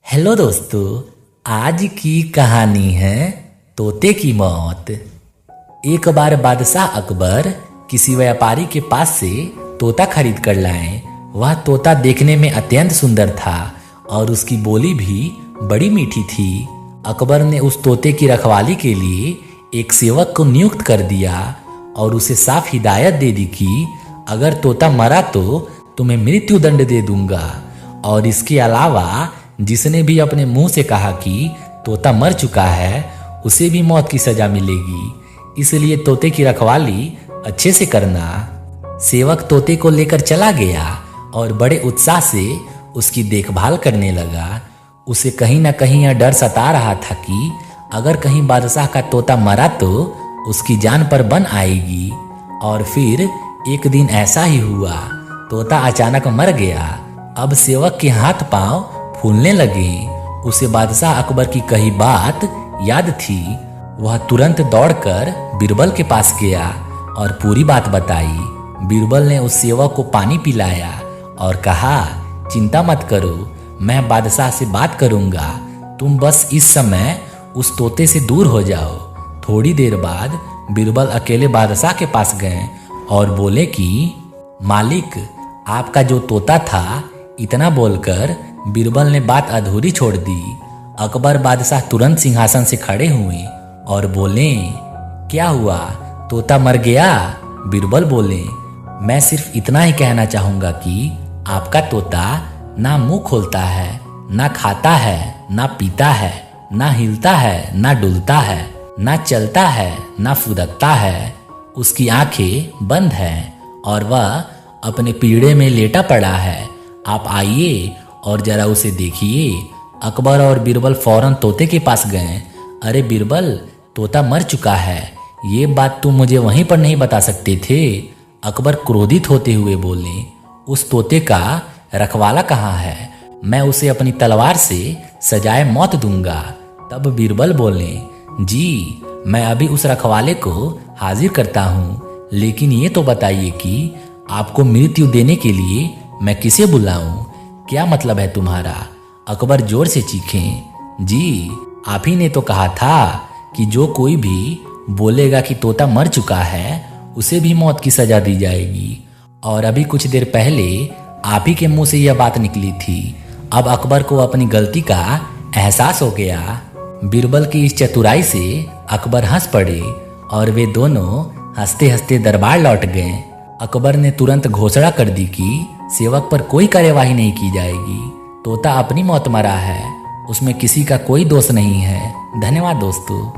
Hello दोस्तों, आज की कहानी है तोते की मौत। एक बार बादशाह अकबर किसी व्यापारी के पास से तोता खरीद कर लाए। वह तोता देखने में अत्यंत सुंदर था और उसकी बोली भी बड़ी मीठी थी। अकबर ने उस तोते की रखवाली के लिए एक सेवक को नियुक्त कर दिया और उसे साफ हिदायत दे दी कि अगर तोता मरा तो तुम्हें मृत्यु दंड दे दूंगा, और इसके अलावा जिसने भी अपने मुंह से कहा कि तोता मर चुका है उसे भी मौत की सजा मिलेगी। इसलिए तोते की रखवाली अच्छे से करना। सेवक तोते को लेकर चला गया और बड़े उत्साह से उसकी देखभाल करने लगा। उसे कहीं ना कहीं यह डर सता रहा था कि अगर कहीं बादशाह का तोता मरा तो उसकी जान पर बन आएगी। और फिर एक दिन ऐसा ही हुआ, तोता अचानक मर गया। अब सेवक के हाथ पांव फूलने लगे। उसे बादशाह अकबर की कही बात याद थी। वह तुरंत दौड़कर बीरबल के पास गया और पूरी बात बताई। बीरबल ने उस सेवक को पानी पिलाया और कहा, चिंता मत करो, मैं बादशाह से बात करूंगा। तुम बस इस समय उस तोते से दूर हो जाओ। थोड़ी देर बाद बीरबल अकेले बादशाह के पास गए और बोले कि मालिक, आपका जो तोता था। इतना बोलकर बीरबल ने बात अधूरी छोड़ दी। अकबर बादशाह तुरंत सिंहासन से खड़े हुए और बोले, क्या हुआ, तोता मर गया? बीरबल बोले, मैं सिर्फ इतना ही कहना चाहूंगा कि आपका तोता ना मुंह खोलता है, ना खाता है, ना पीता है, ना हिलता है, ना डुलता है, ना चलता है, ना फुदकता है। उसकी आंखें बंद हैं और वह अपने पीढ़े में लेटा पड़ा है। आप आइए और जरा उसे देखिए। अकबर और बीरबल फौरन तोते के पास गए। अरे बीरबल, तोता मर चुका है, ये बात तुम मुझे वहीं पर नहीं बता सकते थे? अकबर क्रोधित होते हुए बोले, उस तोते का रखवाला कहाँ है? मैं उसे अपनी तलवार से सजाए मौत दूंगा। तब बीरबल बोले, जी, मैं अभी उस रखवाले को हाजिर करता हूँ, लेकिन ये तो बताइए कि आपको मृत्यु देने के लिए मैं किसे बुलाऊं? क्या मतलब है तुम्हारा? अकबर जोर से चीखे, जी, आप ही ने तो कहा था कि जो कोई भी बोलेगा कि तोता मर चुका है उसे भी मौत की सजा दी जाएगी। और अभी कुछ देर पहले आप ही के मुंह से यह बात निकली थी। अब अकबर को अपनी गलती का एहसास हो गया। बीरबल की इस चतुराई से अकबर हंस पड़े और वे दोनों हंसते हंसते दरबार लौट गए। अकबर ने तुरंत घोषणा कर दी कि सेवक पर कोई कार्यवाही नहीं की जाएगी। तोता अपनी मौत मरा है, उसमें किसी का कोई दोष नहीं है। धन्यवाद दोस्तों।